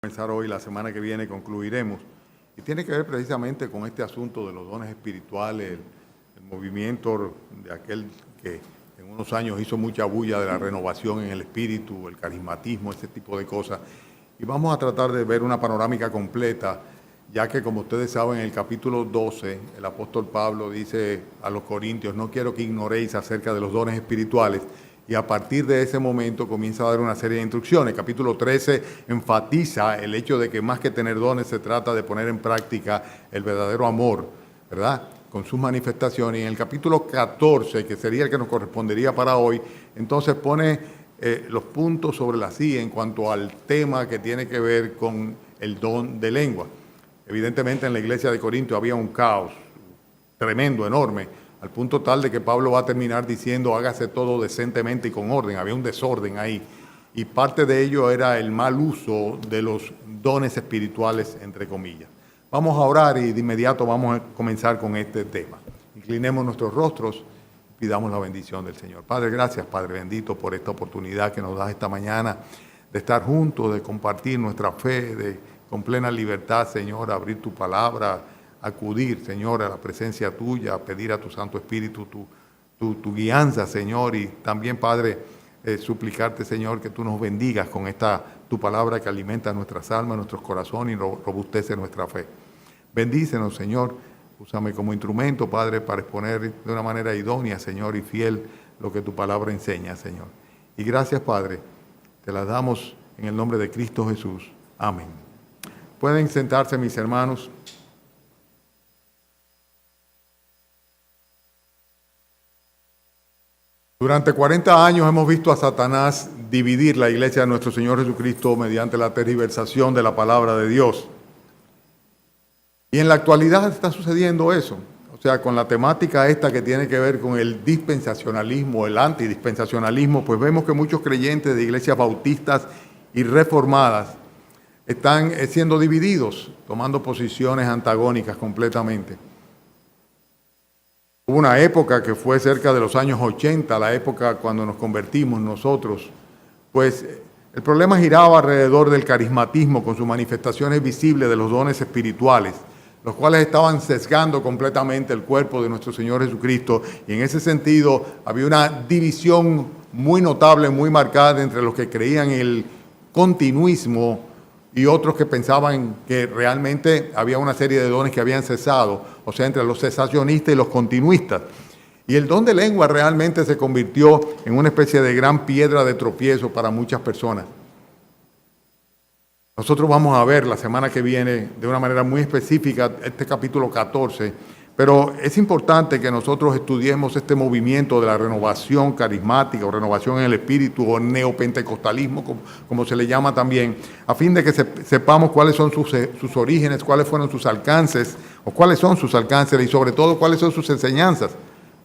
Comenzar hoy, la semana que viene concluiremos. Y tiene que ver precisamente con este asunto de los dones espirituales, el movimiento de aquel que en unos años hizo mucha bulla de la renovación en el espíritu, el carismatismo, ese tipo de cosas. Y vamos a tratar de ver una panorámica completa, ya que, como ustedes saben, en el capítulo 12, el apóstol Pablo dice a los corintios: no quiero que ignoréis acerca de los dones espirituales. Y a partir de ese momento comienza a dar una serie de instrucciones. El capítulo 13 enfatiza el hecho de que más que tener dones se trata de poner en práctica el verdadero amor, ¿verdad?, con sus manifestaciones. Y en el capítulo 14, que sería el que nos correspondería para hoy, entonces pone los puntos sobre la silla en cuanto al tema que tiene que ver con el don de lengua. Evidentemente en la iglesia de Corinto había un caos tremendo, enorme, al punto tal de que Pablo va a terminar diciendo: hágase todo decentemente y con orden. Había un desorden ahí. Y parte de ello era el mal uso de los dones espirituales, entre comillas. Vamos a orar y de inmediato vamos a comenzar con este tema. Inclinemos nuestros rostros y pidamos la bendición del Señor. Padre, gracias, Padre bendito, por esta oportunidad que nos das esta mañana de estar juntos, de compartir nuestra fe, de con plena libertad, Señor, abrir tu palabra, acudir, Señor, a la presencia tuya, pedir a tu Santo Espíritu tu guianza, Señor, y también, Padre, suplicarte, Señor, que tú nos bendigas con tu palabra que alimenta nuestras almas, nuestros corazones y robustece nuestra fe. Bendícenos, Señor, úsame como instrumento, Padre, para exponer de una manera idónea, Señor, y fiel lo que tu palabra enseña, Señor. Y gracias, Padre, te las damos en el nombre de Cristo Jesús. Amén. Pueden sentarse, mis hermanos. Durante 40 años hemos visto a Satanás dividir la iglesia de nuestro Señor Jesucristo mediante la tergiversación de la palabra de Dios. Y en la actualidad está sucediendo eso. O sea, con la temática esta que tiene que ver con el dispensacionalismo, el antidispensacionalismo, pues vemos que muchos creyentes de iglesias bautistas y reformadas están siendo divididos, tomando posiciones antagónicas completamente. Hubo una época que fue cerca de los años 80, la época cuando nos convertimos nosotros, pues el problema giraba alrededor del carismatismo con sus manifestaciones visibles de los dones espirituales, los cuales estaban sesgando completamente el cuerpo de nuestro Señor Jesucristo, y en ese sentido había una división muy notable, muy marcada entre los que creían en el continuismo y otros que pensaban que realmente había una serie de dones que habían cesado, o sea, entre los cesacionistas y los continuistas. Y el don de lengua realmente se convirtió en una especie de gran piedra de tropiezo para muchas personas. Nosotros vamos a ver la semana que viene de una manera muy específica este capítulo 14, pero es importante que nosotros estudiemos este movimiento de la renovación carismática o renovación en el espíritu o neopentecostalismo, como se le llama también, a fin de que sepamos cuáles son sus orígenes, cuáles fueron sus alcances, o cuáles son sus alcances y sobre todo cuáles son sus enseñanzas.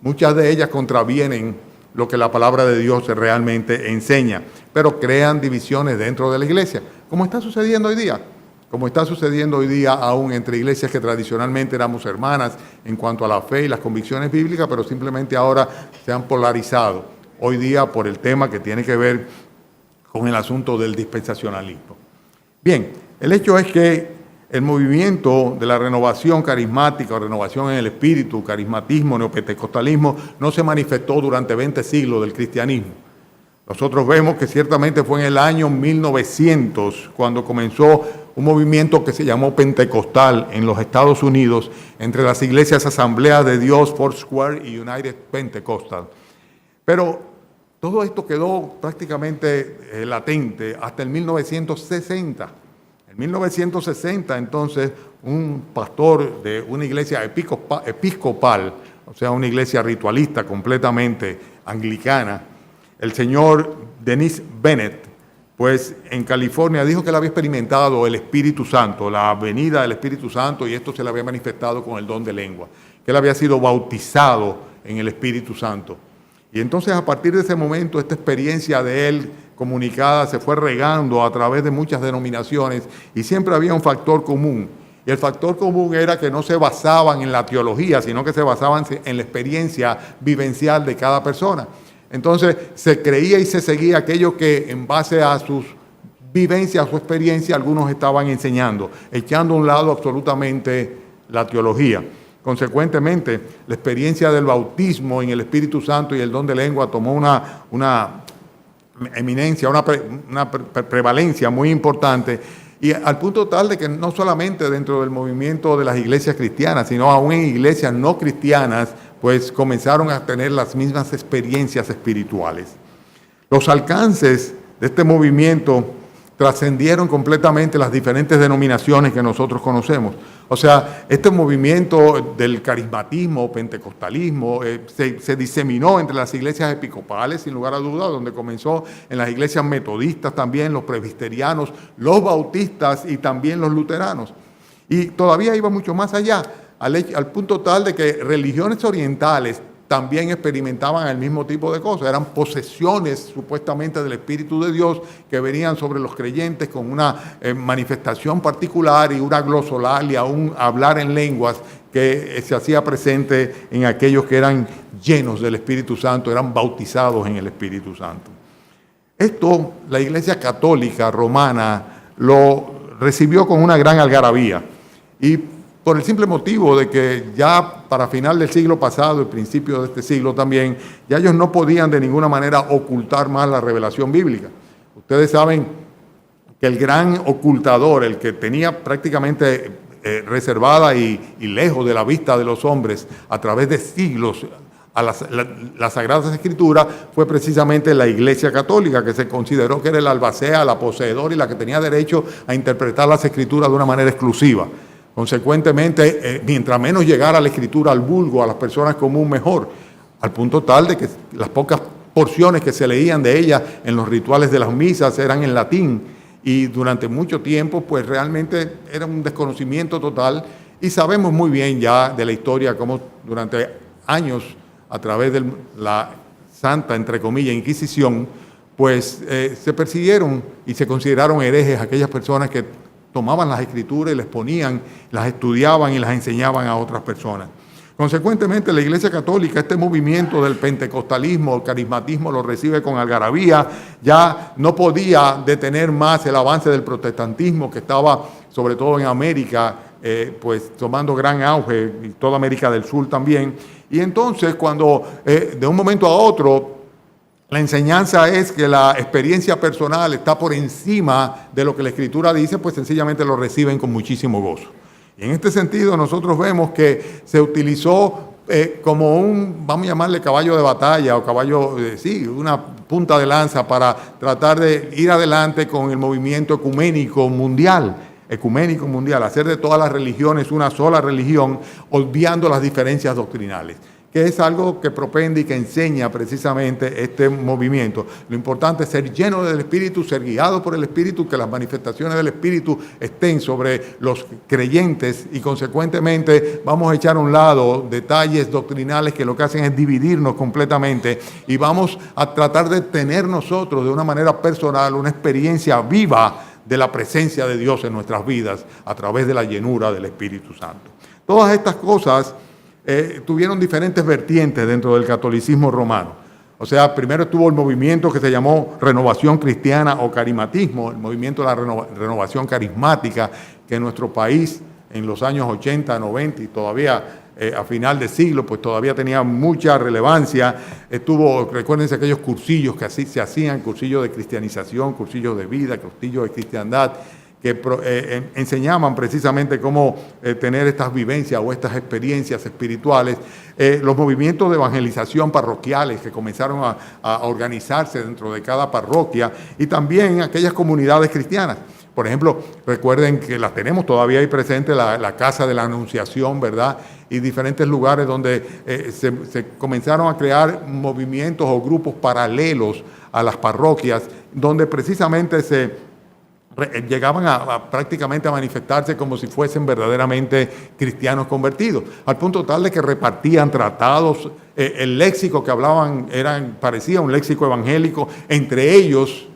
Muchas de ellas contravienen lo que la palabra de Dios realmente enseña, pero crean divisiones dentro de la iglesia, como está sucediendo hoy día. Como está sucediendo hoy día aún entre iglesias que tradicionalmente éramos hermanas en cuanto a la fe y las convicciones bíblicas, pero simplemente ahora se han polarizado hoy día por el tema que tiene que ver con el asunto del dispensacionalismo. Bien, el hecho es que el movimiento de la renovación carismática o renovación en el espíritu, carismatismo, neopentecostalismo, no se manifestó durante 20 siglos del cristianismo. Nosotros vemos que ciertamente fue en el año 1900 cuando comenzó un movimiento que se llamó pentecostal en los Estados Unidos entre las iglesias Asambleas de Dios, Foursquare y United Pentecostal. Pero todo esto quedó prácticamente latente hasta el 1960. En 1960, entonces, un pastor de una iglesia episcopal, o sea, una iglesia ritualista completamente anglicana, el señor Dennis Bennett, pues en California dijo que él había experimentado el Espíritu Santo, la venida del Espíritu Santo, y esto se le había manifestado con el don de lengua, que él había sido bautizado en el Espíritu Santo. Y entonces a partir de ese momento esta experiencia de él comunicada se fue regando a través de muchas denominaciones y siempre había un factor común. Y el factor común era que no se basaban en la teología, sino que se basaban en la experiencia vivencial de cada persona. Entonces se creía y se seguía aquello que en base a sus vivencias o experiencias algunos estaban enseñando, echando a un lado absolutamente la teología. Consecuentemente, la experiencia del bautismo en el Espíritu Santo y el don de lengua tomó una eminencia, una prevalencia muy importante, y al punto tal de que no solamente dentro del movimiento de las iglesias cristianas, sino aún en iglesias no cristianas, pues comenzaron a tener las mismas experiencias espirituales. Los alcances de este movimiento trascendieron completamente las diferentes denominaciones que nosotros conocemos. O sea, este movimiento del carismatismo, pentecostalismo, se diseminó entre las iglesias episcopales, sin lugar a dudas, donde comenzó en las iglesias metodistas también, los presbiterianos, los bautistas y también los luteranos. Y todavía iba mucho más allá, al punto tal de que religiones orientales también experimentaban el mismo tipo de cosas. Eran posesiones supuestamente del Espíritu de Dios que venían sobre los creyentes con una manifestación particular y una glosolalia, un hablar en lenguas que se hacía presente en aquellos que eran llenos del Espíritu Santo, eran bautizados en el Espíritu Santo. Esto la Iglesia Católica Romana lo recibió con una gran algarabía, y por el simple motivo de que ya para final del siglo pasado y principio de este siglo también, ya ellos no podían de ninguna manera ocultar más la revelación bíblica. Ustedes saben que el gran ocultador, el que tenía prácticamente reservada y lejos de la vista de los hombres a través de siglos a las Sagradas Escrituras, fue precisamente la Iglesia Católica, que se consideró que era la albacea, la poseedora y la que tenía derecho a interpretar las Escrituras de una manera exclusiva. Consecuentemente, mientras menos llegara la Escritura al vulgo, a las personas común, mejor, al punto tal de que las pocas porciones que se leían de ella en los rituales de las misas eran en latín, y durante mucho tiempo pues realmente era un desconocimiento total, y sabemos muy bien ya de la historia cómo durante años, a través de la santa, entre comillas, Inquisición, pues se persiguieron y se consideraron herejes aquellas personas que tomaban las Escrituras y les ponían, las estudiaban y las enseñaban a otras personas. Consecuentemente, la Iglesia Católica, este movimiento del pentecostalismo, el carismatismo, lo recibe con algarabía. Ya no podía detener más el avance del protestantismo, que estaba, sobre todo en América, pues tomando gran auge, y toda América del Sur también. Y entonces, cuando de un momento a otro, la enseñanza es que la experiencia personal está por encima de lo que la Escritura dice, pues sencillamente lo reciben con muchísimo gozo. Y en este sentido nosotros vemos que se utilizó como un, vamos a llamarle caballo de batalla o caballo, una punta de lanza para tratar de ir adelante con el movimiento ecuménico mundial, hacer de todas las religiones una sola religión, obviando las diferencias doctrinales, que es algo que propende y que enseña precisamente este movimiento. Lo importante es ser lleno del Espíritu, ser guiado por el Espíritu, que las manifestaciones del Espíritu estén sobre los creyentes, y consecuentemente vamos a echar a un lado detalles doctrinales que lo que hacen es dividirnos completamente, y vamos a tratar de tener nosotros de una manera personal una experiencia viva de la presencia de Dios en nuestras vidas a través de la llenura del Espíritu Santo. Todas estas cosas tuvieron diferentes vertientes dentro del catolicismo romano. O sea, primero estuvo el movimiento que se llamó renovación cristiana o carismatismo, el movimiento de la renovación carismática, que en nuestro país en los años 80, 90 y todavía a final de siglo, pues todavía tenía mucha relevancia. Recuérdense aquellos cursillos que así se hacían, cursillos de cristianización, cursillos de vida, cursillos de cristiandad, que enseñaban precisamente cómo tener estas vivencias o estas experiencias espirituales. Los movimientos de evangelización parroquiales que comenzaron a organizarse dentro de cada parroquia, y también aquellas comunidades cristianas. Por ejemplo, recuerden que las tenemos todavía ahí presente, la Casa de la Anunciación, ¿verdad? Y diferentes lugares donde se comenzaron a crear movimientos o grupos paralelos a las parroquias, donde precisamente llegaban prácticamente a manifestarse como si fuesen verdaderamente cristianos convertidos, al punto tal de que repartían tratados, el léxico que hablaban parecía un léxico evangélico, entre ellos,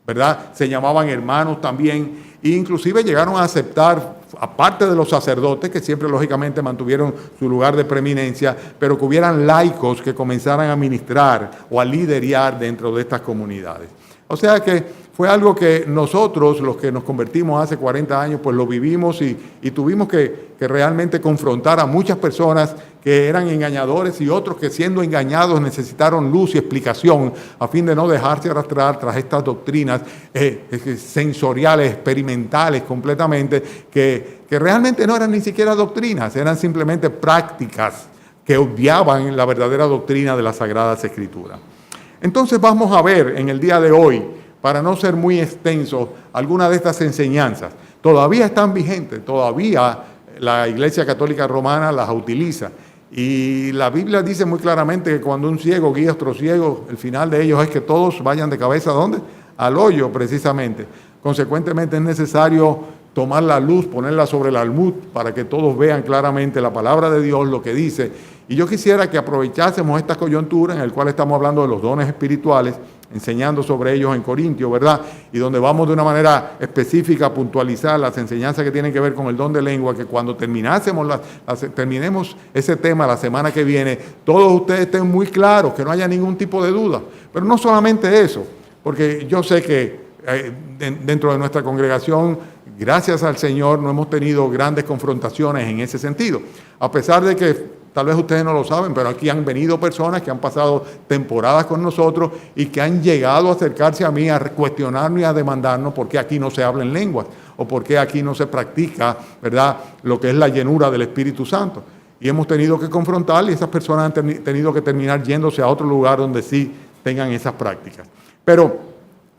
¿verdad? Se llamaban hermanos también, e inclusive llegaron a aceptar, aparte de los sacerdotes, que siempre lógicamente mantuvieron su lugar de preeminencia, pero que hubieran laicos que comenzaran a ministrar o a liderar dentro de estas comunidades. O sea que fue algo que nosotros, los que nos convertimos hace 40 años, pues lo vivimos y tuvimos que realmente confrontar a muchas personas que eran engañadores y otros que siendo engañados necesitaron luz y explicación a fin de no dejarse arrastrar tras estas doctrinas sensoriales, experimentales completamente, que realmente no eran ni siquiera doctrinas, eran simplemente prácticas que obviaban la verdadera doctrina de las Sagradas Escrituras. Entonces vamos a ver en el día de hoy, para no ser muy extenso, algunas de estas enseñanzas. Todavía están vigentes, todavía la Iglesia Católica Romana las utiliza. Y la Biblia dice muy claramente que cuando un ciego guía a otro ciego, el final de ellos es que todos vayan de cabeza ¿a dónde? Al hoyo, precisamente. Consecuentemente es necesario tomar la luz, ponerla sobre el almud para que todos vean claramente la palabra de Dios, lo que dice. Y yo quisiera que aprovechásemos esta coyuntura en la cual estamos hablando de los dones espirituales, enseñando sobre ellos en Corintios, ¿verdad? Y donde vamos de una manera específica a puntualizar las enseñanzas que tienen que ver con el don de lengua, que cuando terminemos ese tema la semana que viene, todos ustedes estén muy claros, que no haya ningún tipo de duda. Pero no solamente eso, porque yo sé que dentro de nuestra congregación, gracias al Señor, no hemos tenido grandes confrontaciones en ese sentido. A pesar de que tal vez ustedes no lo saben, pero aquí han venido personas que han pasado temporadas con nosotros y que han llegado a acercarse a mí a cuestionarnos y a demandarnos por qué aquí no se habla en lenguas o por qué aquí no se practica, ¿verdad?, lo que es la llenura del Espíritu Santo. Y hemos tenido que confrontar y esas personas han tenido que terminar yéndose a otro lugar donde sí tengan esas prácticas. Pero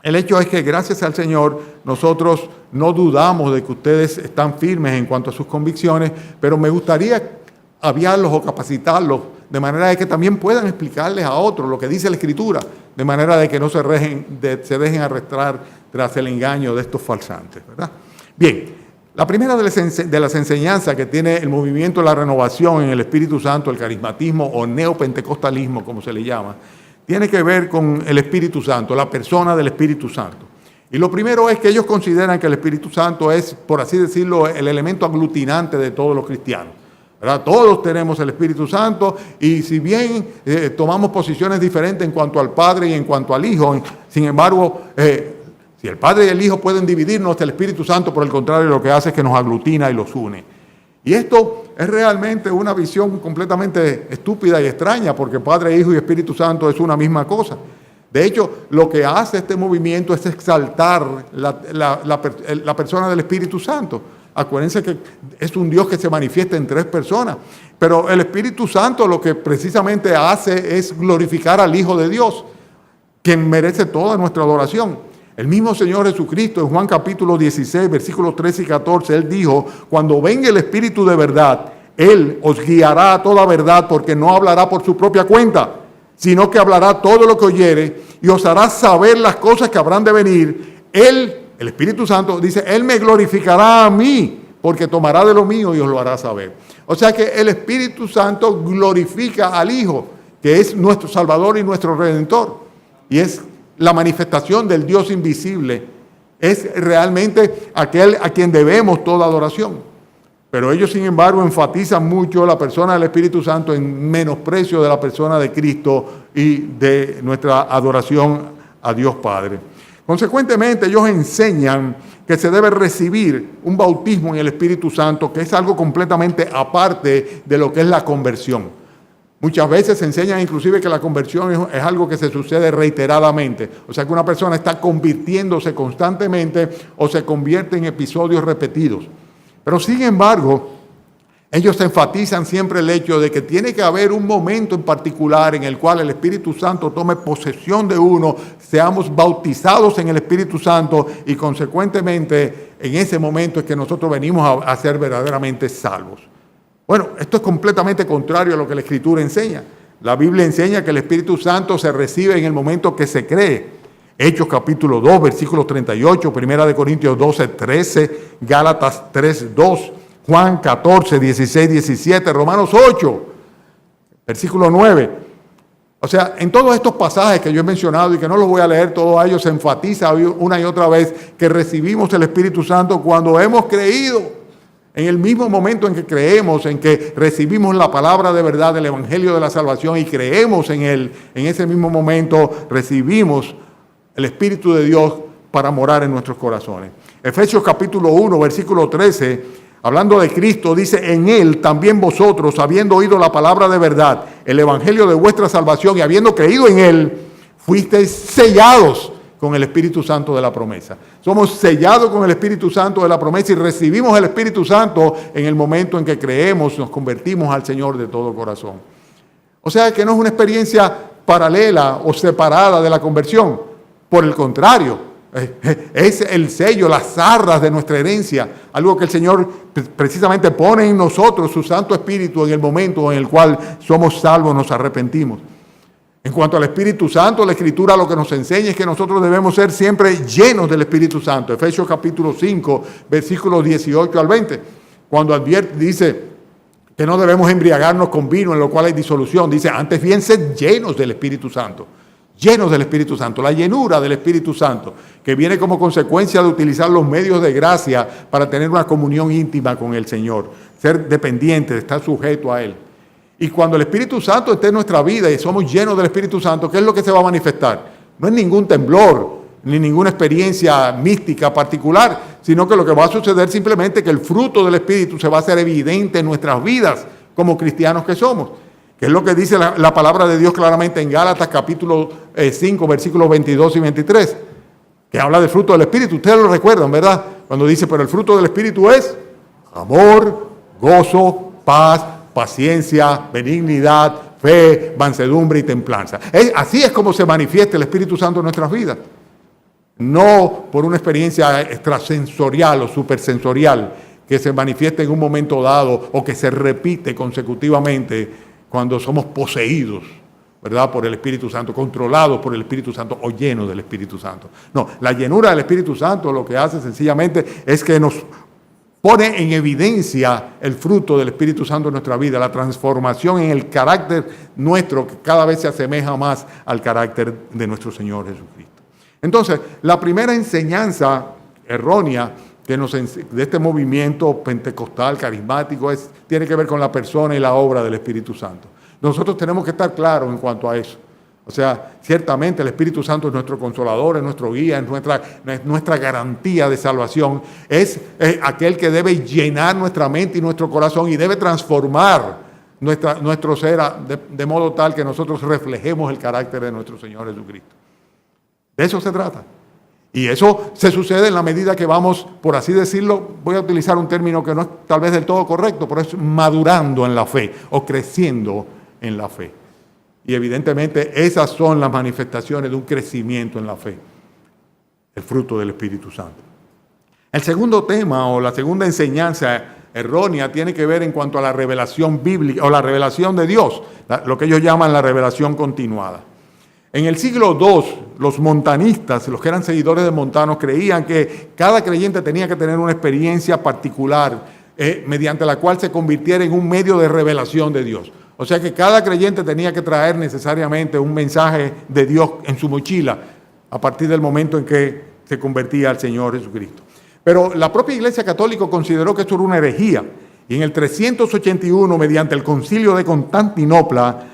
el hecho es que gracias al Señor nosotros no dudamos de que ustedes están firmes en cuanto a sus convicciones, pero me gustaría aviarlos o capacitarlos de manera de que también puedan explicarles a otros lo que dice la Escritura, de manera de que no se dejen arrastrar tras el engaño de estos falsantes, ¿verdad? Bien, la primera de las enseñanzas que tiene el movimiento de la renovación en el Espíritu Santo, el carismatismo o neopentecostalismo, como se le llama, tiene que ver con el Espíritu Santo, la persona del Espíritu Santo. Y lo primero es que ellos consideran que el Espíritu Santo es, por así decirlo, el elemento aglutinante de todos los cristianos, ¿verdad? Todos tenemos el Espíritu Santo y si bien tomamos posiciones diferentes en cuanto al Padre y en cuanto al Hijo, sin embargo, si el Padre y el Hijo pueden dividirnos, el Espíritu Santo, por el contrario, lo que hace es que nos aglutina y los une. Y esto es realmente una visión completamente estúpida y extraña, porque Padre, Hijo y Espíritu Santo es una misma cosa. De hecho, lo que hace este movimiento es exaltar la persona del Espíritu Santo. Acuérdense que es un Dios que se manifiesta en tres personas, pero el Espíritu Santo lo que precisamente hace es glorificar al Hijo de Dios, quien merece toda nuestra adoración. El mismo Señor Jesucristo en Juan capítulo 16, versículos 13 y 14, Él dijo, cuando venga el Espíritu de verdad, Él os guiará a toda verdad, porque no hablará por su propia cuenta, sino que hablará todo lo que oyere y os hará saber las cosas que habrán de venir. Él, el Espíritu Santo, dice, Él me glorificará a mí, porque tomará de lo mío y os lo hará saber. O sea que el Espíritu Santo glorifica al Hijo, que es nuestro Salvador y nuestro Redentor. Y es la manifestación del Dios invisible. Es realmente aquel a quien debemos toda adoración. Pero ellos, sin embargo, enfatizan mucho la persona del Espíritu Santo en menosprecio de la persona de Cristo y de nuestra adoración a Dios Padre. Consecuentemente, ellos enseñan que se debe recibir un bautismo en el Espíritu Santo, que es algo completamente aparte de lo que es la conversión. Muchas veces se enseñan inclusive que la conversión es algo que se sucede reiteradamente. O sea que una persona está convirtiéndose constantemente o se convierte en episodios repetidos. Pero sin embargo, ellos enfatizan siempre el hecho de que tiene que haber un momento en particular en el cual el Espíritu Santo tome posesión de uno, seamos bautizados en el Espíritu Santo y consecuentemente en ese momento es que nosotros venimos a ser verdaderamente salvos. Bueno, esto es completamente contrario a lo que la Escritura enseña. La Biblia enseña que el Espíritu Santo se recibe en el momento que se cree. Hechos capítulo 2, versículos 38, 1 Corintios 12, 13, Gálatas 3, 2, Juan 14, 16, 17, Romanos 8, versículo 9. O sea, en todos estos pasajes que yo he mencionado y que no los voy a leer todos ellos, se enfatiza una y otra vez que recibimos el Espíritu Santo cuando hemos creído. En el mismo momento en que creemos, en que recibimos la palabra de verdad del Evangelio de la Salvación y creemos en Él, en ese mismo momento recibimos el Espíritu de Dios para morar en nuestros corazones. Efesios capítulo 1, versículo 13, hablando de Cristo, dice: en Él también vosotros, habiendo oído la palabra de verdad, el evangelio de vuestra salvación, y habiendo creído en Él, fuisteis sellados con el Espíritu Santo de la promesa. Somos sellados con el Espíritu Santo de la promesa y recibimos el Espíritu Santo en el momento en que creemos, nos convertimos al Señor de todo corazón. O sea que no es una experiencia paralela o separada de la conversión. Por el contrario, es el sello, las arras de nuestra herencia, algo que el Señor precisamente pone en nosotros, su Santo Espíritu, en el momento en el cual somos salvos, nos arrepentimos. En cuanto al Espíritu Santo, la Escritura lo que nos enseña es que nosotros debemos ser siempre llenos del Espíritu Santo. Efesios capítulo 5, versículos 18 al 20, cuando advierte, dice que no debemos embriagarnos con vino, en lo cual hay disolución. Dice: antes bien, sed llenos del Espíritu Santo. Llenos del Espíritu Santo, la llenura del Espíritu Santo, que viene como consecuencia de utilizar los medios de gracia para tener una comunión íntima con el Señor, ser dependiente, estar sujeto a Él. Y cuando el Espíritu Santo esté en nuestra vida y somos llenos del Espíritu Santo, ¿qué es lo que se va a manifestar? No es ningún temblor, ni ninguna experiencia mística particular, sino que lo que va a suceder simplemente es que el fruto del Espíritu se va a hacer evidente en nuestras vidas como cristianos que somos. Que es lo que dice la palabra de Dios claramente en Gálatas capítulo 5, versículos 22 y 23, que habla del fruto del Espíritu. Ustedes lo recuerdan, ¿verdad? Cuando dice: pero el fruto del Espíritu es amor, gozo, paz, paciencia, benignidad, fe, mansedumbre y templanza. Así es como se manifiesta el Espíritu Santo en nuestras vidas. No por una experiencia extrasensorial o supersensorial que se manifiesta en un momento dado o que se repite consecutivamente cuando somos poseídos, ¿verdad?, por el Espíritu Santo, controlados por el Espíritu Santo o llenos del Espíritu Santo. No, la llenura del Espíritu Santo lo que hace sencillamente es que nos pone en evidencia el fruto del Espíritu Santo en nuestra vida, la transformación en el carácter nuestro que cada vez se asemeja más al carácter de nuestro Señor Jesucristo. Entonces, la primera enseñanza errónea de este movimiento pentecostal, carismático, tiene que ver con la persona y la obra del Espíritu Santo. Nosotros tenemos que estar claros en cuanto a eso. O sea, ciertamente el Espíritu Santo es nuestro consolador, es nuestro guía, es nuestra garantía de salvación. Es aquel que debe llenar nuestra mente y nuestro corazón y debe transformar nuestro ser de modo tal que nosotros reflejemos el carácter de nuestro Señor Jesucristo. De eso se trata. Y eso se sucede en la medida que vamos, por así decirlo, voy a utilizar un término que no es tal vez del todo correcto, pero es madurando en la fe o creciendo en la fe. Y evidentemente esas son las manifestaciones de un crecimiento en la fe, el fruto del Espíritu Santo. El segundo tema o la segunda enseñanza errónea tiene que ver en cuanto a la revelación bíblica o la revelación de Dios, lo que ellos llaman la revelación continuada. En el siglo II, los montanistas, los que eran seguidores de Montano, creían que cada creyente tenía que tener una experiencia particular mediante la cual se convirtiera en un medio de revelación de Dios. O sea que cada creyente tenía que traer necesariamente un mensaje de Dios en su mochila a partir del momento en que se convertía al Señor Jesucristo. Pero la propia Iglesia Católica consideró que esto era una herejía. Y en el 381, mediante el Concilio de Constantinopla,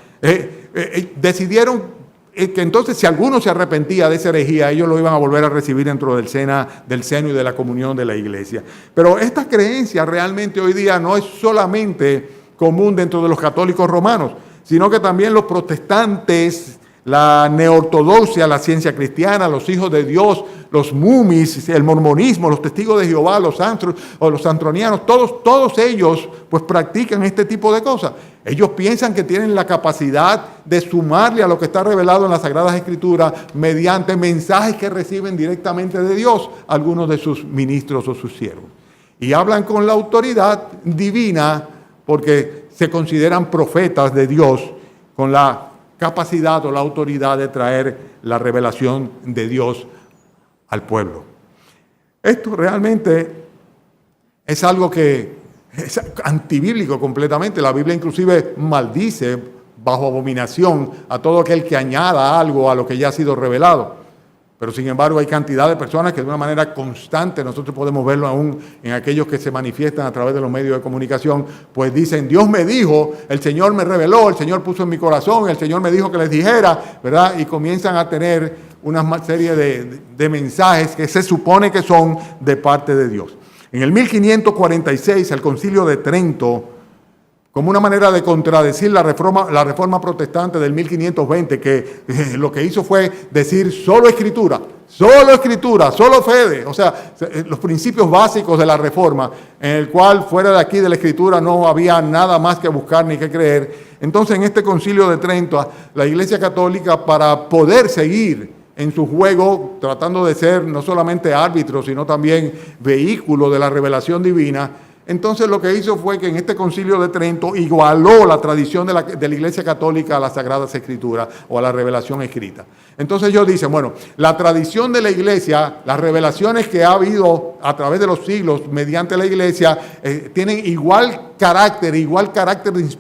decidieron que entonces si alguno se arrepentía de esa herejía, ellos lo iban a volver a recibir dentro del seno y de la comunión de la Iglesia. Pero esta creencia realmente hoy día no es solamente común dentro de los católicos romanos, sino que también los protestantes, la neortodoxia, la ciencia cristiana, los hijos de Dios, los mumis, el mormonismo, los testigos de Jehová, los antronianos, todos ellos pues practican este tipo de cosas. Ellos piensan que tienen la capacidad de sumarle a lo que está revelado en las Sagradas Escrituras mediante mensajes que reciben directamente de Dios algunos de sus ministros o sus siervos. Y hablan con la autoridad divina porque se consideran profetas de Dios con la capacidad o la autoridad de traer la revelación de Dios al pueblo. Esto realmente es algo que es antibíblico completamente. La Biblia inclusive maldice bajo abominación a todo aquel que añada algo a lo que ya ha sido revelado. Pero sin embargo hay cantidad de personas que de una manera constante, nosotros podemos verlo aún en aquellos que se manifiestan a través de los medios de comunicación, pues dicen: Dios me dijo, el Señor me reveló, el Señor puso en mi corazón, el Señor me dijo que les dijera, ¿verdad? Y comienzan a tener una serie de mensajes que se supone que son de parte de Dios. En el 1546, el Concilio de Trento, como una manera de contradecir la reforma protestante del 1520, que lo que hizo fue decir solo escritura, solo fede, o sea, los principios básicos de la reforma, en el cual fuera de aquí de la escritura no había nada más que buscar ni que creer. Entonces, en este Concilio de Trento, la Iglesia Católica, para poder seguir en su juego, tratando de ser no solamente árbitro, sino también vehículo de la revelación divina, entonces lo que hizo fue que en este Concilio de Trento igualó la tradición de la Iglesia Católica a las Sagradas Escrituras o a la revelación escrita. Entonces ellos dicen, bueno, la tradición de la Iglesia, las revelaciones que ha habido a través de los siglos mediante la Iglesia, tienen igual carácter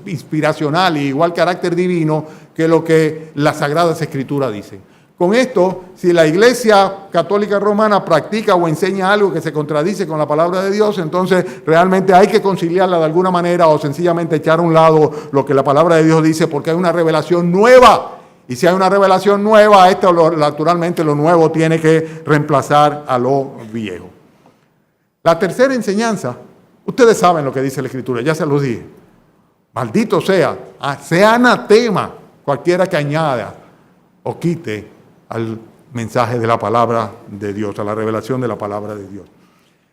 inspiracional y igual carácter divino que lo que las Sagradas Escrituras dicen. Con esto, si la Iglesia Católica Romana practica o enseña algo que se contradice con la palabra de Dios, entonces realmente hay que conciliarla de alguna manera o sencillamente echar a un lado lo que la palabra de Dios dice, porque hay una revelación nueva. Y si hay una revelación nueva, naturalmente lo nuevo tiene que reemplazar a lo viejo. La tercera enseñanza, ustedes saben lo que dice la Escritura, ya se los dije. Maldito sea anatema cualquiera que añada o quite al mensaje de la palabra de Dios, a la revelación de la palabra de Dios.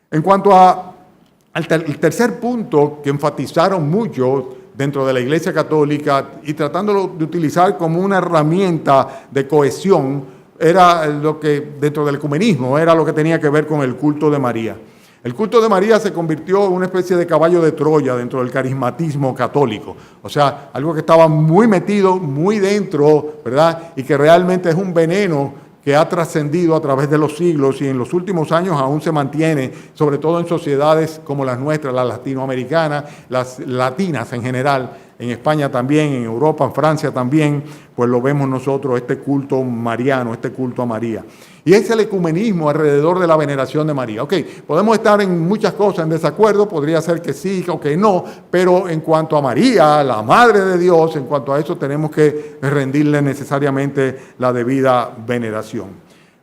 En cuanto al tercer punto que enfatizaron mucho dentro de la Iglesia Católica y tratándolo de utilizar como una herramienta de cohesión, era lo que dentro del ecumenismo, era lo que tenía que ver con el culto de María. El culto de María se convirtió en una especie de caballo de Troya dentro del carismatismo católico. O sea, algo que estaba muy metido, muy dentro, ¿verdad? Y que realmente es un veneno que ha trascendido a través de los siglos y en los últimos años aún se mantiene, sobre todo en sociedades como las nuestras, las latinoamericanas, las latinas en general, en España también, en Europa, en Francia también, pues lo vemos nosotros, este culto mariano, este culto a María. Y es el ecumenismo alrededor de la veneración de María. Ok, podemos estar en muchas cosas en desacuerdo, podría ser que sí o que no, pero en cuanto a María, la Madre de Dios, en cuanto a eso tenemos que rendirle necesariamente la debida veneración.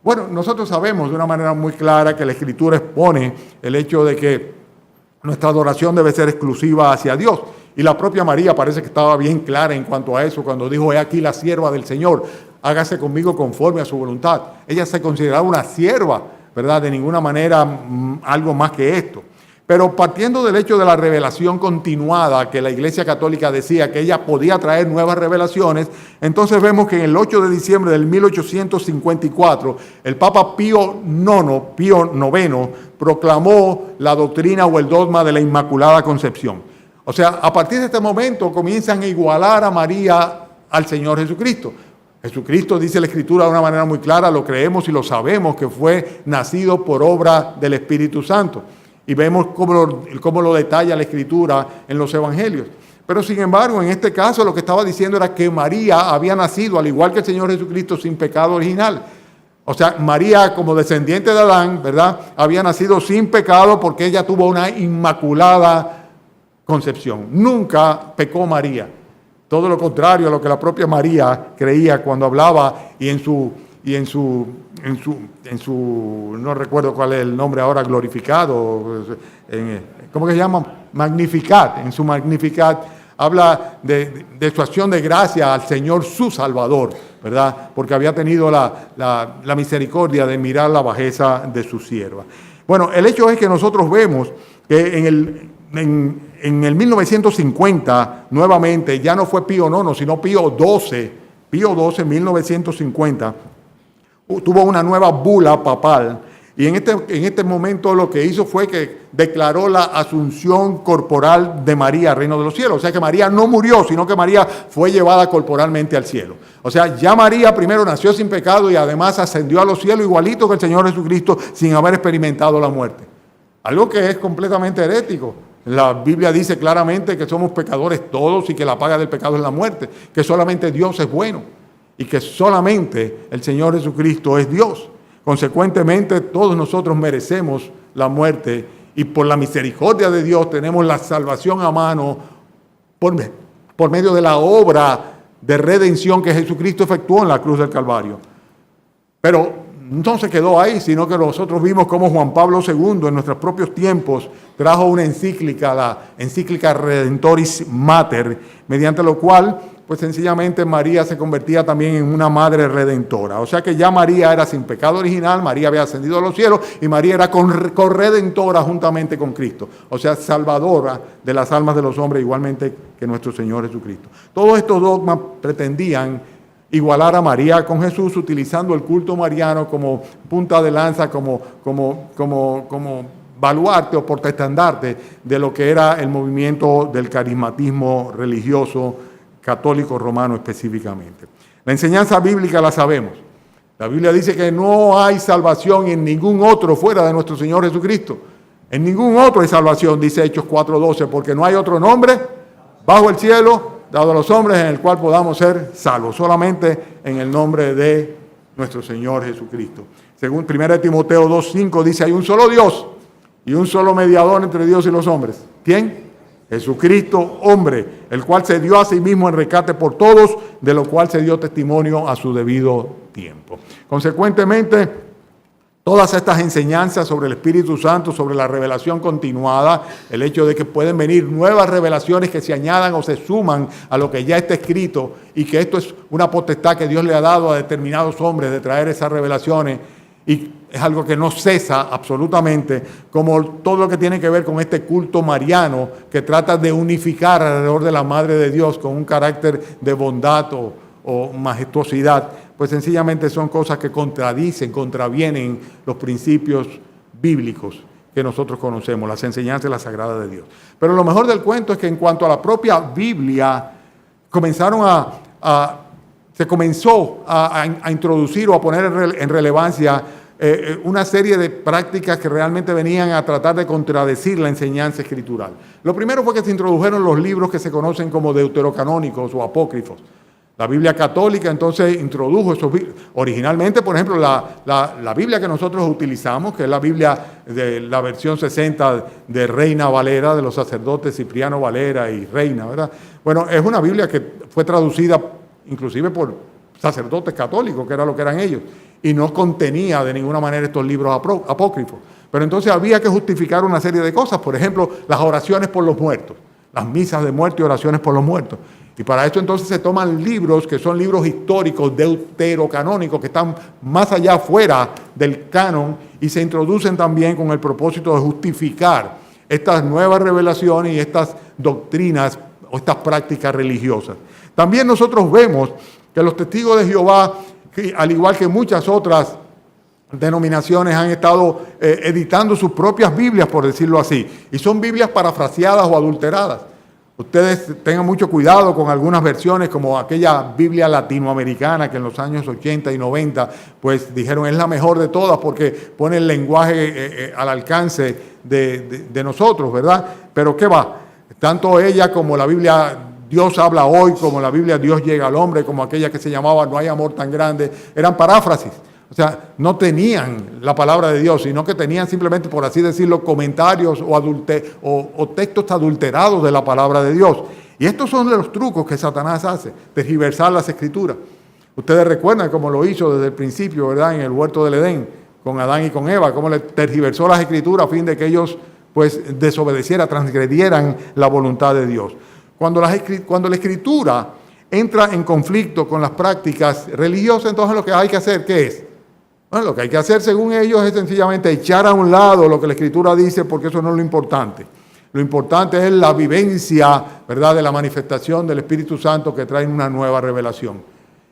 Bueno, nosotros sabemos de una manera muy clara que la Escritura expone el hecho de que nuestra adoración debe ser exclusiva hacia Dios. Y la propia María parece que estaba bien clara en cuanto a eso cuando dijo, he aquí la sierva del Señor, hágase conmigo conforme a su voluntad. Ella se consideraba una sierva, ¿verdad? De ninguna manera algo más que esto. Pero partiendo del hecho de la revelación continuada que la Iglesia Católica decía que ella podía traer nuevas revelaciones, entonces vemos que en el 8 de diciembre del 1854, el Papa Pío IX proclamó la doctrina o el dogma de la Inmaculada Concepción. O sea, a partir de este momento comienzan a igualar a María al Señor Jesucristo. Jesucristo, dice la Escritura de una manera muy clara, lo creemos y lo sabemos, que fue nacido por obra del Espíritu Santo. Y vemos cómo lo detalla la Escritura en los Evangelios. Pero sin embargo, en este caso lo que estaba diciendo era que María había nacido, al igual que el Señor Jesucristo, sin pecado original. O sea, María, como descendiente de Adán, ¿verdad?, había nacido sin pecado porque ella tuvo una inmaculada concepción. Nunca pecó María. Todo lo contrario a lo que la propia María creía cuando hablaba y en su, no recuerdo cuál es el nombre ahora, glorificado, ¿cómo que se llama? Magnificat. En su Magnificat habla de su acción de gracia al Señor su Salvador, ¿verdad? Porque había tenido la misericordia de mirar la bajeza de su sierva. Bueno, el hecho es que nosotros vemos que en el 1950, nuevamente, ya no fue Pío IX, sino Pío XII. Pío XII, en 1950, tuvo una nueva bula papal. Y en este momento lo que hizo fue que declaró la asunción corporal de María al reino de los cielos. O sea que María no murió, sino que María fue llevada corporalmente al cielo. O sea, ya María primero nació sin pecado y además ascendió a los cielos igualito que el Señor Jesucristo sin haber experimentado la muerte. Algo que es completamente herético. La Biblia dice claramente que somos pecadores todos y que la paga del pecado es la muerte, que solamente Dios es bueno y que solamente el Señor Jesucristo es Dios. Consecuentemente, todos nosotros merecemos la muerte y por la misericordia de Dios tenemos la salvación a mano por medio de la obra de redención que Jesucristo efectuó en la cruz del Calvario. Pero no se quedó ahí, sino que nosotros vimos cómo Juan Pablo II en nuestros propios tiempos trajo una encíclica, la encíclica Redentoris Mater, mediante lo cual, pues sencillamente María se convertía también en una madre redentora. O sea que ya María era sin pecado original, María había ascendido a los cielos y María era corredentora juntamente con Cristo. O sea, salvadora de las almas de los hombres igualmente que nuestro Señor Jesucristo. Todos estos dogmas pretendían igualar a María con Jesús utilizando el culto mariano como punta de lanza, como baluarte o portaestandarte de lo que era el movimiento del carismatismo religioso católico romano específicamente. La enseñanza bíblica la sabemos. La Biblia dice que no hay salvación en ningún otro fuera de nuestro Señor Jesucristo. En ningún otro hay salvación, dice Hechos 4:12, porque no hay otro nombre bajo el cielo dado a los hombres en el cual podamos ser salvos, solamente en el nombre de nuestro Señor Jesucristo. Según 1 Timoteo 2:5 dice, hay un solo Dios y un solo mediador entre Dios y los hombres. ¿Quién? Jesucristo, hombre, el cual se dio a sí mismo en rescate por todos, de lo cual se dio testimonio a su debido tiempo. Consecuentemente, todas estas enseñanzas sobre el Espíritu Santo, sobre la revelación continuada, el hecho de que pueden venir nuevas revelaciones que se añadan o se suman a lo que ya está escrito y que esto es una potestad que Dios le ha dado a determinados hombres de traer esas revelaciones y es algo que no cesa absolutamente, como todo lo que tiene que ver con este culto mariano que trata de unificar alrededor de la Madre de Dios con un carácter de bondad o majestuosidad. Pues sencillamente son cosas que contravienen los principios bíblicos que nosotros conocemos, las enseñanzas de la Sagrada de Dios. Pero lo mejor del cuento es que en cuanto a la propia Biblia, se comenzó a introducir o a poner en relevancia una serie de prácticas que realmente venían a tratar de contradecir la enseñanza escritural. Lo primero fue que se introdujeron los libros que se conocen como deuterocanónicos o apócrifos. La Biblia católica entonces introdujo esos. Originalmente, por ejemplo, la Biblia que nosotros utilizamos, que es la Biblia de la versión 60 de Reina Valera, de los sacerdotes Cipriano Valera y Reina, ¿verdad? Bueno, es una Biblia que fue traducida inclusive por sacerdotes católicos, que era lo que eran ellos, y no contenía de ninguna manera estos libros apócrifos. Pero entonces había que justificar una serie de cosas, por ejemplo, las oraciones por los muertos, las misas de muerte y oraciones por los muertos. Y para esto entonces se toman libros que son libros históricos, deuterocanónicos, que están más allá fuera del canon y se introducen también con el propósito de justificar estas nuevas revelaciones y estas doctrinas o estas prácticas religiosas. También nosotros vemos que los testigos de Jehová, al igual que muchas otras denominaciones, han estado editando sus propias Biblias, por decirlo así, y son Biblias parafraseadas o adulteradas. Ustedes tengan mucho cuidado con algunas versiones, como aquella Biblia latinoamericana que en los años 80 y 90, pues dijeron es la mejor de todas porque pone el lenguaje al alcance de nosotros, ¿verdad? Pero ¿qué va? Tanto ella como la Biblia Dios habla hoy, como la Biblia Dios llega al hombre, como aquella que se llamaba No hay amor tan grande, eran paráfrasis. O sea, no tenían la palabra de Dios, sino que tenían simplemente, por así decirlo, comentarios o textos adulterados de la palabra de Dios. Y estos son de los trucos que Satanás hace, tergiversar las Escrituras. Ustedes recuerdan cómo lo hizo desde el principio, ¿verdad? En el huerto del Edén, con Adán y con Eva, cómo le tergiversó las Escrituras a fin de que ellos pues desobedecieran, transgredieran la voluntad de Dios. Cuando la Escritura entra en conflicto con las prácticas religiosas, entonces lo que hay que hacer, ¿qué es? Bueno, lo que hay que hacer según ellos es sencillamente echar a un lado lo que la Escritura dice, porque eso no es lo importante. Lo importante es la vivencia, ¿verdad?, de la manifestación del Espíritu Santo que trae una nueva revelación.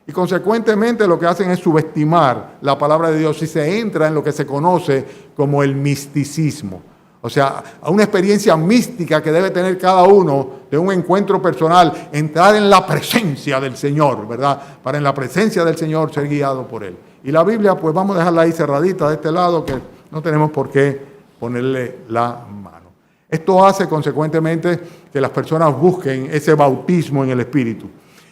Y consecuentemente lo que hacen es subestimar la palabra de Dios y se entra en lo que se conoce como el misticismo. O sea, a una experiencia mística que debe tener cada uno de un encuentro personal, entrar en la presencia del Señor, ¿verdad? Para en la presencia del Señor ser guiado por Él. Y la Biblia, pues vamos a dejarla ahí cerradita de este lado, que no tenemos por qué ponerle la mano. Esto hace consecuentemente que las personas busquen ese bautismo en el Espíritu.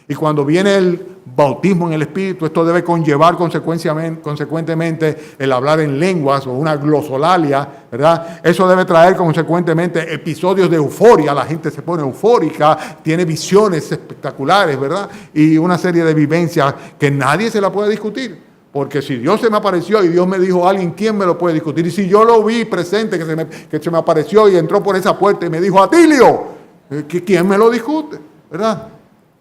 Y cuando viene el bautismo en el Espíritu, esto debe conllevar consecuentemente el hablar en lenguas o una glosolalia, ¿verdad? Eso debe traer consecuentemente episodios de euforia, la gente se pone eufórica, tiene visiones espectaculares, ¿verdad? Y una serie de vivencias que nadie se la puede discutir. Porque si Dios se me apareció y Dios me dijo a alguien, ¿quién me lo puede discutir? Y si yo lo vi presente, que se me apareció y entró por esa puerta y me dijo, Atilio, ¿quién me lo discute? ¿Verdad?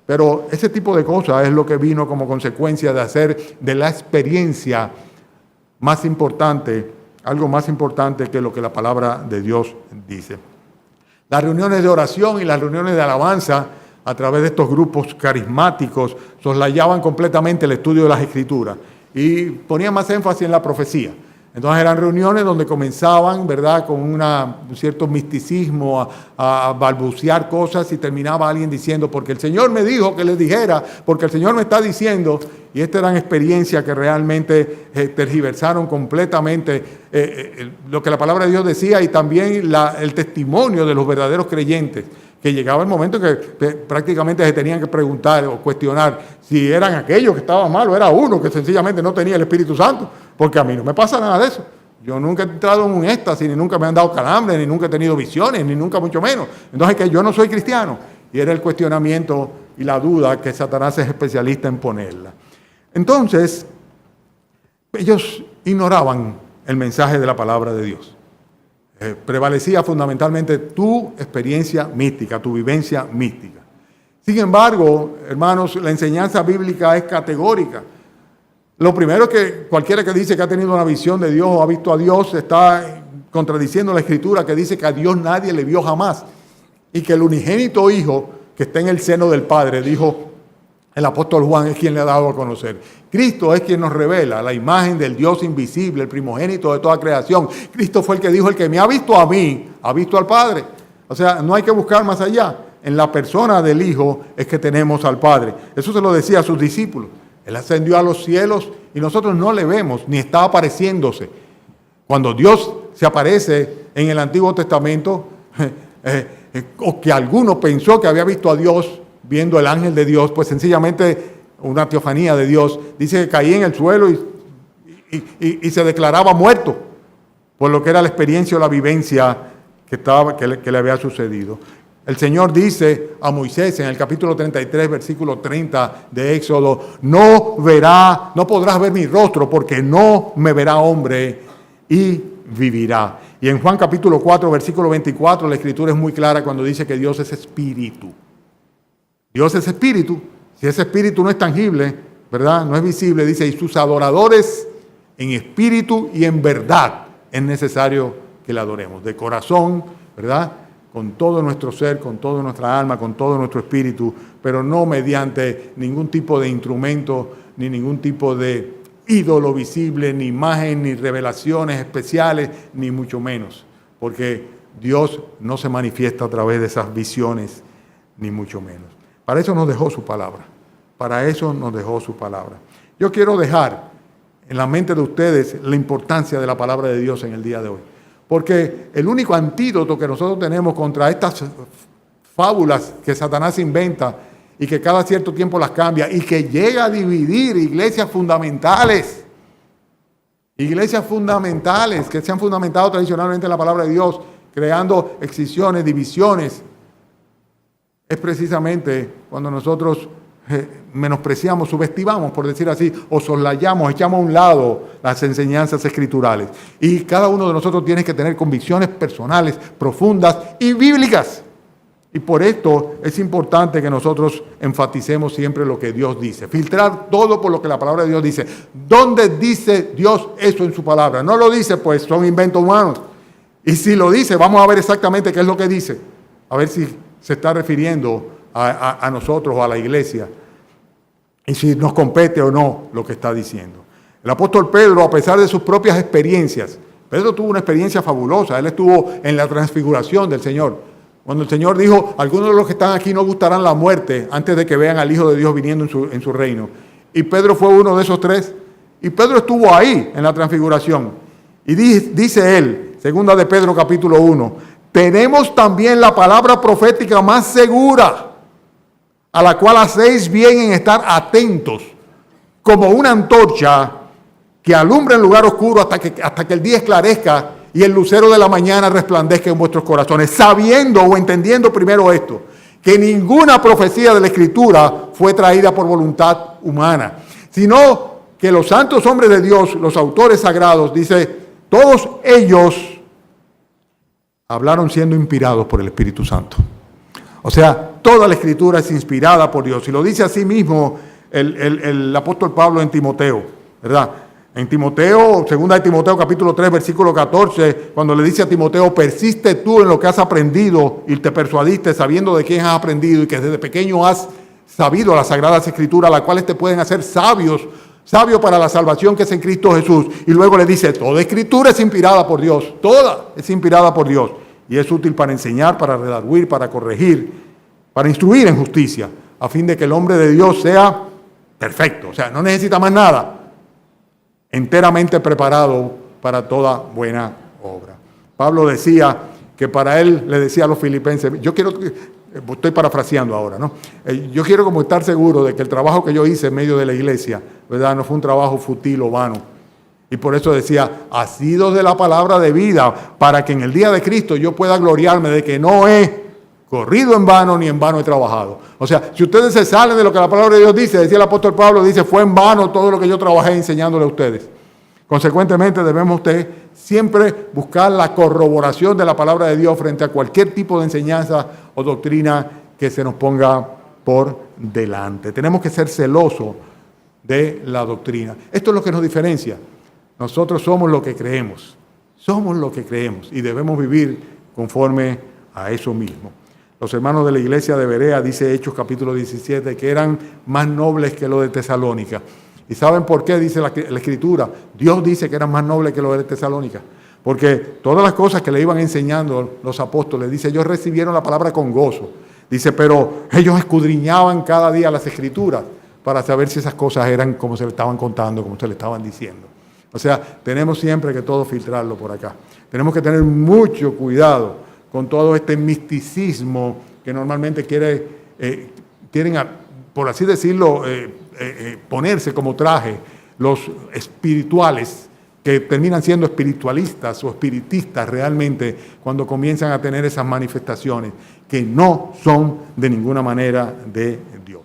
Pero ese tipo de cosas es lo que vino como consecuencia de hacer de la experiencia más importante, algo más importante que lo que la palabra de Dios dice. Las reuniones de oración y las reuniones de alabanza a través de estos grupos carismáticos soslayaban completamente el estudio de las Escrituras y ponían más énfasis en la profecía. Entonces eran reuniones donde comenzaban, ¿verdad?, con un cierto misticismo a balbucear cosas y terminaba alguien diciendo, porque el Señor me dijo que les dijera, porque el Señor me está diciendo, y estas eran experiencias que realmente tergiversaron completamente lo que la palabra de Dios decía y también el testimonio de los verdaderos creyentes, que llegaba el momento que prácticamente se tenían que preguntar o cuestionar si eran aquellos que estaban mal o era uno que sencillamente no tenía el Espíritu Santo, porque a mí no me pasa nada de eso. Yo nunca he entrado en un éxtasis, ni nunca me han dado calambres, ni nunca he tenido visiones, ni nunca mucho menos. Entonces que yo no soy cristiano. Y era el cuestionamiento y la duda que Satanás es especialista en ponerla. Entonces, ellos ignoraban el mensaje de la palabra de Dios. Prevalecía fundamentalmente tu experiencia mística, tu vivencia mística. Sin embargo, hermanos, la enseñanza bíblica es categórica. Lo primero es que cualquiera que dice que ha tenido una visión de Dios o ha visto a Dios está contradiciendo la Escritura que dice que a Dios nadie le vio jamás y que el unigénito Hijo que está en el seno del Padre, dijo el apóstol Juan, es quien le ha dado a conocer. Cristo es quien nos revela la imagen del Dios invisible, el primogénito de toda creación. Cristo fue el que dijo, el que me ha visto a mí, ha visto al Padre. O sea, no hay que buscar más allá. En la persona del Hijo es que tenemos al Padre. Eso se lo decía a sus discípulos. Él ascendió a los cielos y nosotros no le vemos, ni está apareciéndose. Cuando Dios se aparece en el Antiguo Testamento, o que alguno pensó que había visto a Dios, viendo el ángel de Dios, pues sencillamente una teofanía de Dios, dice que caía en el suelo y se declaraba muerto por lo que era la experiencia o la vivencia que le había sucedido. El Señor dice a Moisés en el capítulo 33, versículo 30 de Éxodo, no podrás ver mi rostro porque no me verá hombre y vivirá. Y en Juan capítulo 4, versículo 24, la Escritura es muy clara cuando dice que Dios es espíritu. Dios es espíritu. Si ese espíritu no es tangible, ¿verdad?, no es visible, dice, y sus adoradores en espíritu y en verdad es necesario que le adoremos. De corazón, ¿verdad?, con todo nuestro ser, con toda nuestra alma, con todo nuestro espíritu, pero no mediante ningún tipo de instrumento, ni ningún tipo de ídolo visible, ni imagen, ni revelaciones especiales, ni mucho menos. Porque Dios no se manifiesta a través de esas visiones, ni mucho menos. Para eso nos dejó su palabra. Para eso nos dejó su palabra. Yo quiero dejar en la mente de ustedes la importancia de la palabra de Dios en el día de hoy. Porque el único antídoto que nosotros tenemos contra estas fábulas que Satanás inventa y que cada cierto tiempo las cambia y que llega a dividir iglesias fundamentales que se han fundamentado tradicionalmente en la palabra de Dios, creando excisiones, divisiones, es precisamente cuando nosotros menospreciamos, subestimamos, por decir así, o soslayamos, echamos a un lado las enseñanzas escriturales. Y cada uno de nosotros tiene que tener convicciones personales, profundas y bíblicas. Y por esto es importante que nosotros enfaticemos siempre lo que Dios dice. Filtrar todo por lo que la palabra de Dios dice. ¿Dónde dice Dios eso en su palabra? No lo dice, pues son inventos humanos. Y si lo dice, vamos a ver exactamente qué es lo que dice. A ver si se está refiriendo a nosotros o a la iglesia. Y si nos compete o no lo que está diciendo. El apóstol Pedro, a pesar de sus propias experiencias, Pedro tuvo una experiencia fabulosa. Él estuvo en la transfiguración del Señor. Cuando el Señor dijo, algunos de los que están aquí no gustarán la muerte antes de que vean al Hijo de Dios viniendo en su reino. Y Pedro fue uno de esos tres. Y Pedro estuvo ahí en la transfiguración. Y dice él, segunda de Pedro capítulo 1, tenemos también la palabra profética más segura, a la cual hacéis bien en estar atentos, como una antorcha que alumbra en lugar oscuro hasta que el día esclarezca y el lucero de la mañana resplandezca en vuestros corazones, sabiendo o entendiendo primero esto, que ninguna profecía de la Escritura fue traída por voluntad humana, sino que los santos hombres de Dios, los autores sagrados, dice, todos ellos hablaron siendo inspirados por el Espíritu Santo. O sea, toda la Escritura es inspirada por Dios. Y lo dice así mismo el apóstol Pablo en Timoteo, ¿verdad? En Timoteo, 2 de Timoteo capítulo 3, versículo 14, cuando le dice a Timoteo, persiste tú en lo que has aprendido y te persuadiste sabiendo de quién has aprendido y que desde pequeño has sabido las Sagradas Escrituras, las cuales te pueden hacer sabio para la salvación que es en Cristo Jesús. Y luego le dice, toda Escritura es inspirada por Dios, toda es inspirada por Dios. Y es útil para enseñar, para redarguir, para corregir, para instruir en justicia, a fin de que el hombre de Dios sea perfecto. O sea, no necesita más nada. Enteramente preparado para toda buena obra. Pablo decía que para él, le decía a los filipenses, estoy parafraseando ahora, ¿no? Yo quiero como estar seguro de que el trabajo que yo hice en medio de la iglesia, ¿verdad? No fue un trabajo fútil o vano. Y por eso decía, asidos de la palabra de vida, para que en el día de Cristo yo pueda gloriarme de que no he corrido en vano ni en vano he trabajado. O sea, si ustedes se salen de lo que la palabra de Dios dice, decía el apóstol Pablo, dice, fue en vano todo lo que yo trabajé enseñándole a ustedes. Consecuentemente debemos usted siempre buscar la corroboración de la palabra de Dios frente a cualquier tipo de enseñanza o doctrina que se nos ponga por delante. Tenemos que ser celosos de la doctrina. Esto es lo que nos diferencia. Nosotros somos lo que creemos. Somos lo que creemos y debemos vivir conforme a eso mismo. Los hermanos de la iglesia de Berea, dice Hechos capítulo 17, que eran más nobles que los de Tesalónica. ¿Y saben por qué? Dice la Escritura. Dios dice que eran más nobles que los de Tesalónica. Porque todas las cosas que le iban enseñando los apóstoles, dice, ellos recibieron la palabra con gozo. Dice, pero ellos escudriñaban cada día las Escrituras para saber si esas cosas eran como se le estaban contando, como se le estaban diciendo. O sea, tenemos siempre que todo filtrarlo por acá. Tenemos que tener mucho cuidado con todo este misticismo que normalmente quieren, por así decirlo, ponerse como traje los espirituales, que terminan siendo espiritualistas o espiritistas realmente cuando comienzan a tener esas manifestaciones que no son de ninguna manera de Dios.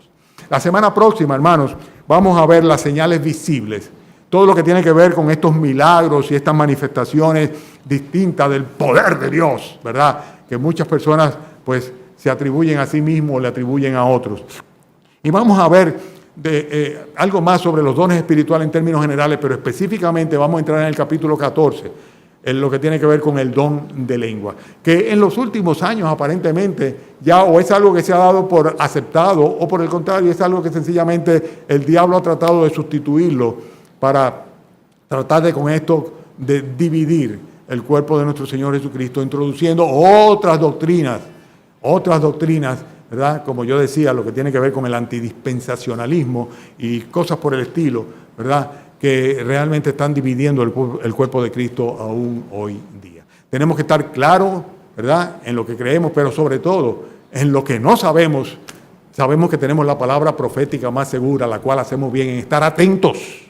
La semana próxima, hermanos, vamos a ver las señales visibles. Todo lo que tiene que ver con estos milagros y estas manifestaciones distintas del poder de Dios, ¿verdad? Que muchas personas pues se atribuyen a sí mismos o le atribuyen a otros. Y vamos a ver algo más sobre los dones espirituales en términos generales, pero específicamente vamos a entrar en el capítulo 14, en lo que tiene que ver con el don de lengua, que en los últimos años aparentemente ya o es algo que se ha dado por aceptado o por el contrario es algo que sencillamente el diablo ha tratado de sustituirlo para tratar de con esto de dividir el cuerpo de nuestro Señor Jesucristo, introduciendo otras doctrinas, ¿verdad? Como yo decía, lo que tiene que ver con el antidispensacionalismo y cosas por el estilo, ¿verdad? Que realmente están dividiendo el cuerpo de Cristo aún hoy día. Tenemos que estar claros, ¿verdad? En lo que creemos, pero sobre todo en lo que no sabemos. Sabemos que tenemos la palabra profética más segura, la cual hacemos bien en estar atentos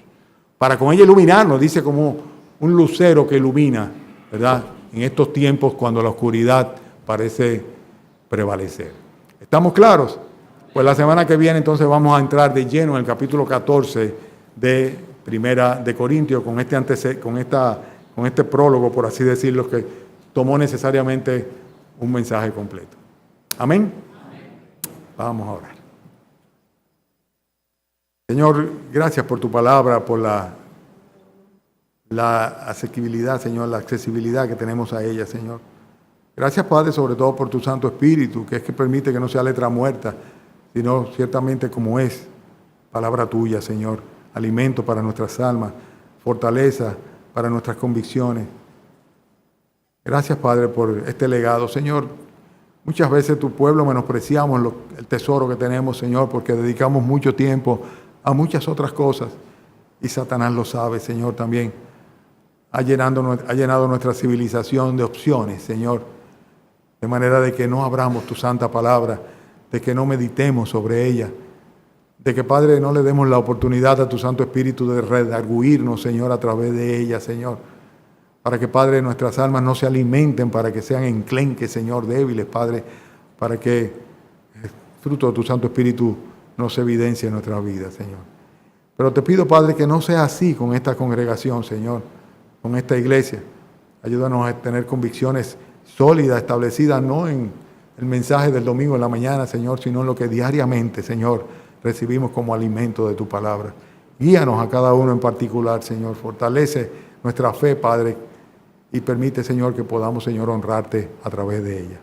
para con ella iluminarnos, dice como un lucero que ilumina, ¿verdad? En estos tiempos cuando la oscuridad parece prevalecer. ¿Estamos claros? Pues la semana que viene entonces vamos a entrar de lleno en el capítulo 14 de Primera de Corintios con este prólogo, por así decirlo, que tomó necesariamente un mensaje completo. ¿Amén? Vamos a orar. Señor, gracias por tu palabra, por la asequibilidad, Señor, la accesibilidad que tenemos a ella, Señor. Gracias, Padre, sobre todo por tu Santo Espíritu, que es que permite que no sea letra muerta, sino ciertamente como es, palabra tuya, Señor, alimento para nuestras almas, fortaleza para nuestras convicciones. Gracias, Padre, por este legado, Señor. Muchas veces tu pueblo menospreciamos el tesoro que tenemos, Señor, porque dedicamos mucho tiempo a muchas otras cosas. Y Satanás lo sabe, Señor, también. Ha llenado nuestra civilización de opciones, Señor. De manera de que no abramos tu santa palabra, de que no meditemos sobre ella, de que, Padre, no le demos la oportunidad a tu Santo Espíritu de redarguirnos, Señor, a través de ella, Señor. Para que, Padre, nuestras almas no se alimenten, para que sean enclenques, Señor, débiles, Padre, para que el fruto de tu Santo Espíritu nos evidencie en nuestra vida, Señor. Pero te pido, Padre, que no sea así con esta congregación, Señor, con esta iglesia. Ayúdanos a tener convicciones sólidas, establecidas, no en el mensaje del domingo en la mañana, Señor, sino en lo que diariamente, Señor, recibimos como alimento de tu palabra. Guíanos a cada uno en particular, Señor. Fortalece nuestra fe, Padre, y permite, Señor, que podamos, Señor, honrarte a través de ella.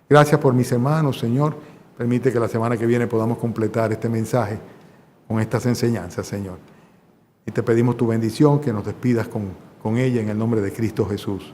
Gracias por mis hermanos, Señor. Permite que la semana que viene podamos completar este mensaje con estas enseñanzas, Señor. Y te pedimos tu bendición, que nos despidas con ella en el nombre de Cristo Jesús.